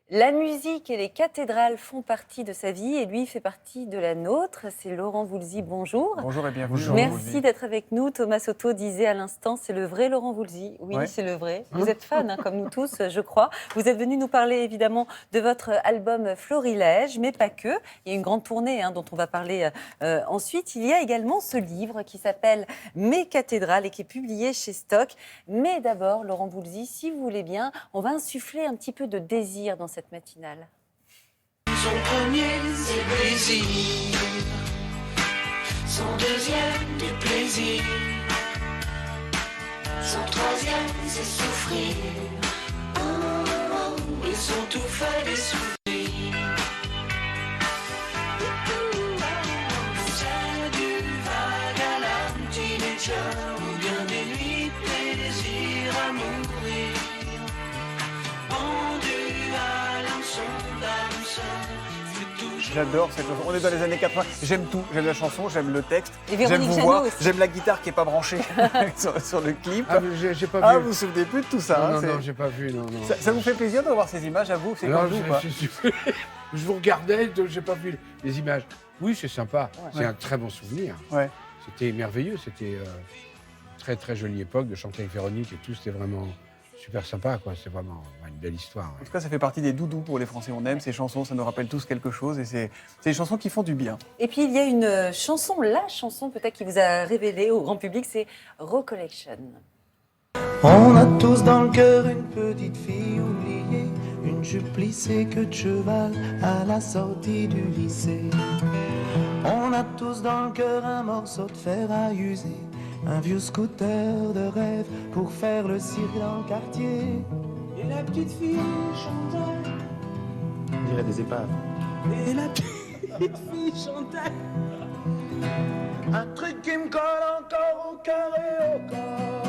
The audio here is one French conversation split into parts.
La musique et les cathédrales font partie de sa vie et lui fait partie de la nôtre. C'est Laurent Voulzy, bonjour. Bonjour et bienvenue. Bonjour. Merci d'être avec nous. Thomas Soto disait à l'instant, c'est le vrai Laurent Voulzy. Oui, Ouais. c'est le vrai. Vous êtes fan, comme nous tous, je crois. Vous êtes venu nous parler évidemment de votre album Florilège, mais pas que. Il y a une grande tournée dont on va parler ensuite. Il y a également ce livre qui s'appelle Mes cathédrales et qui est publié chez Stock. Mais d'abord, Laurent Voulzy, si vous voulez bien, on va insuffler un petit peu de désir dans cette matinale. Son premier, c'est le plaisir. Son deuxième, du plaisir. Son troisième, c'est souffrir. Oh, oh, et son tout fait des souvenirs. C'est du vague à l'âme, teenager, ou bien des nuits plaisir à mourir. Pendu à l'hameçon d'hameçon, c'est toujours. J'adore cette chanson. On est dans les années 80. J'aime tout. J'aime la chanson, j'aime le texte, Et j'aime Véronique vous Jeannot voir, aussi. j'aime la guitare qui n'est pas branchée sur le clip. Ah, mais j'ai pas Ah, vu. vous vous souvenez plus de tout ça. Non, hein, non, c'est- non, j'ai pas vu. Non, non. ça vous fait plaisir de voir ces images à vous? C'est Alors, comme vous ou pas? je vous regardais, donc j'ai pas vu les images. Oui, c'est sympa. C'est Ouais. un très bon souvenir. Ouais. C'était merveilleux. C'était une très très jolie époque de chanter avec Véronique et tout. C'était vraiment super sympa, quoi. C'est vraiment une belle histoire. En Ouais. tout cas, ça fait partie des doudous pour les Français. On aime ces chansons, ça nous rappelle tous quelque chose et c'est des chansons qui font du bien. Et puis il y a une chanson, la chanson peut-être qui vous a révélé au grand public, c'est Recollection. On a tous dans le cœur une petite fille oubliée, une jupe plissée queue de cheval à la sortie du lycée. On a tous dans le cœur un morceau de fer à user, un vieux scooter de rêve pour faire le cirque dans le quartier. Et la petite fille chantait. On dirait des épaves. Et la petite fille chantait. Un truc qui me colle encore au cœur et au corps.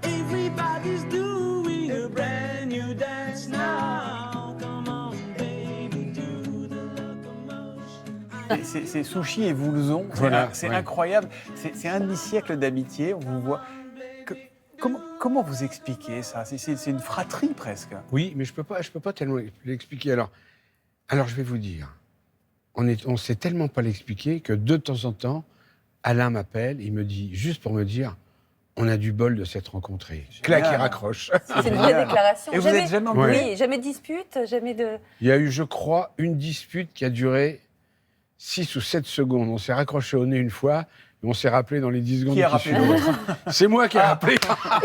Everybody's doing a brand new dance now. Come on, baby, do the locomotion. C'est Sushi et Voulzon. Voilà, C'est ouais. incroyable. C'est un demi-siècle d'amitié. On vous voit. Comment vous expliquez ça? C'est une fratrie presque. Oui, mais je peux pas tellement l'expliquer. Alors je vais vous dire. On sait tellement pas l'expliquer que de temps en temps, Alain m'appelle, il me dit, juste pour me dire, on a du bol de s'être rencontrés. Clac, il raccroche. C'est une vraie déclaration. Et vous êtes jamais embrouillés? Oui, jamais de dispute, jamais de... Il y a eu, je crois, une dispute qui a duré 6 ou 7 secondes. On s'est raccroché au nez une fois, et on s'est rappelé dans les 10 secondes Qui a qui rappelé suivent. l'autre? C'est moi qui ai rappelé.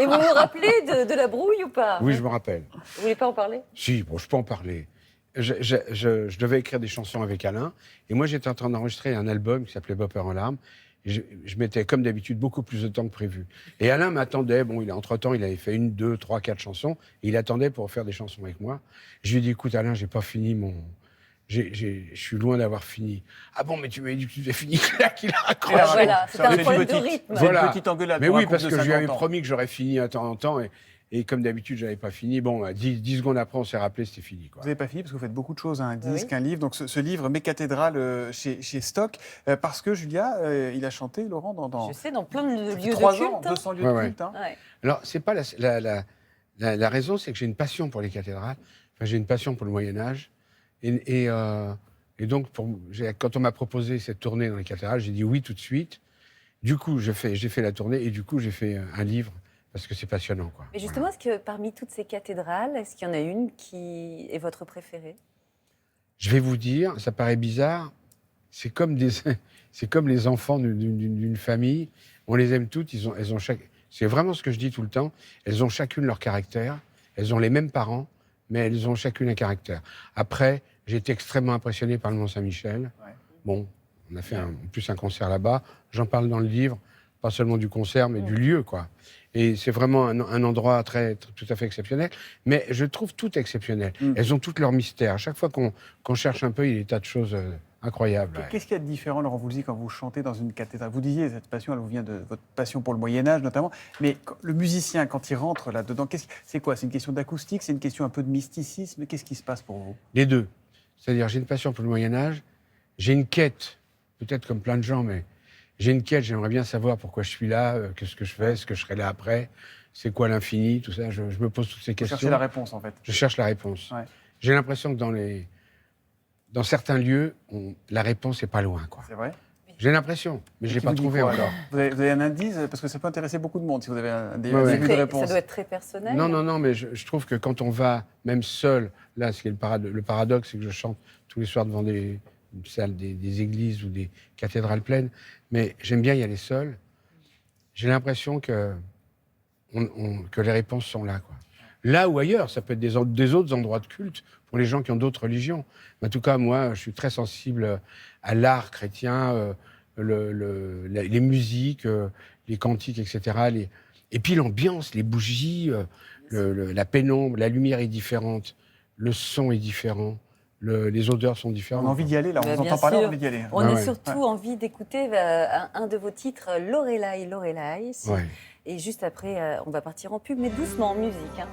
Et vous vous rappelez de la brouille ou pas? Oui, je me rappelle. Vous voulez pas en parler? Si, bon, je peux en parler. Je devais écrire des chansons avec Alain, et moi j'étais en train d'enregistrer un album qui s'appelait Bopper en larmes, et je mettais comme d'habitude beaucoup plus de temps que prévu. Et Alain m'attendait, bon, entre-temps il avait fait 1, 2, 3, 4 chansons, et il attendait pour faire des chansons avec moi. Je lui ai dit, écoute Alain, j'ai pas fini mon... Je suis loin d'avoir fini. Ah bon, mais tu m'avais dit que tu avais fini, clac, il a raccroché. Voilà, c'est un C'est une problème de petite- rythme. C'est une petite engueulade. Mais pour un oui, couple parce de que je lui avais 50 ans. promis que j'aurais fini à temps en temps, et comme d'habitude, je n'avais pas fini. Bon, 10 secondes après, on s'est rappelé, c'était fini, quoi. Vous n'avez pas fini parce que vous faites beaucoup de choses, hein, un disque, Oui. un livre. Donc ce livre, Mes cathédrales chez Stock, parce que Julia, il a chanté, Laurent, dans Je sais, dans plein de lieux de 3 culte. ans, 200 lieux Ouais, de ouais. culte. Hein. Ouais. Alors, c'est pas la raison, c'est que j'ai une passion pour les cathédrales. Enfin, j'ai une passion pour le Moyen-Âge. Et donc, quand on m'a proposé cette tournée dans les cathédrales, j'ai dit oui tout de suite. Du coup, j'ai fait la tournée et du coup, j'ai fait un livre parce que c'est passionnant, quoi. Mais justement, est-ce que parmi toutes ces cathédrales, est-ce qu'il y en a une qui est votre préférée? Je vais vous dire, ça paraît bizarre, c'est comme les enfants d'une famille. On les aime toutes, elles ont c'est vraiment ce que je dis tout le temps. Elles ont chacune leur caractère. Elles ont les mêmes parents, mais elles ont chacune un caractère. Après, j'ai été extrêmement impressionné par le Mont-Saint-Michel. Ouais. Bon, on a fait en plus un concert là-bas. J'en parle dans le livre, pas seulement du concert, mais du lieu, quoi. Et c'est vraiment un endroit tout à fait exceptionnel. Mais je trouve tout exceptionnel. Elles ont toutes leurs mystères. À chaque fois qu'on cherche un peu, il y a des tas de choses incroyables. Ouais. Qu'est-ce qu'il y a de différent, Laurent Voulzy, quand vous chantez dans une cathédrale? Vous disiez, cette passion, elle vous vient de votre passion pour le Moyen-Âge, notamment. Mais le musicien, quand il rentre là-dedans, c'est quoi? C'est une question d'acoustique? C'est une question un peu de mysticisme? Qu'est-ce qui se passe pour vous? Les deux. C'est-à-dire, j'ai une passion pour le Moyen-Âge, j'ai une quête, peut-être comme plein de gens, mais j'ai une quête, j'aimerais bien savoir pourquoi je suis là, qu'est-ce que je fais, est-ce que je serai là après, c'est quoi l'infini, tout ça. Je me pose toutes ces Vous questions. cherchez la réponse, en fait. Je cherche la réponse. Ouais. J'ai l'impression que dans certains lieux, la réponse n'est pas loin, quoi. C'est vrai. J'ai l'impression, mais je Et l'ai qui pas vous dit trouvé quoi, encore. alors vous avez un indice, parce que ça peut intéresser beaucoup de monde si vous avez un Ouais, ouais. début de Ça réponse. doit être très personnel. Non, mais je trouve que quand on va, même seul, là, ce qui est le paradoxe, c'est que je chante tous les soirs devant des salles, des églises ou des cathédrales pleines, mais j'aime bien y aller seul. J'ai l'impression que les réponses sont là, quoi. Là ou ailleurs, ça peut être des autres endroits de culte pour les gens qui ont d'autres religions. Mais en tout cas, moi, je suis très sensible à l'art chrétien, les musiques, les cantiques, etc. Et puis l'ambiance, les bougies, la pénombre, la lumière est différente, le son est différent, les odeurs sont On différentes. a envie d'y aller, là. On Bah, vous bien entend parler, on a sûr. envie d'y aller. On Ouais, a ouais. surtout envie d'écouter un de vos titres, Lorelai, Lorelai. Ouais. Et juste après, on va partir en pub, mais doucement en musique. Hein.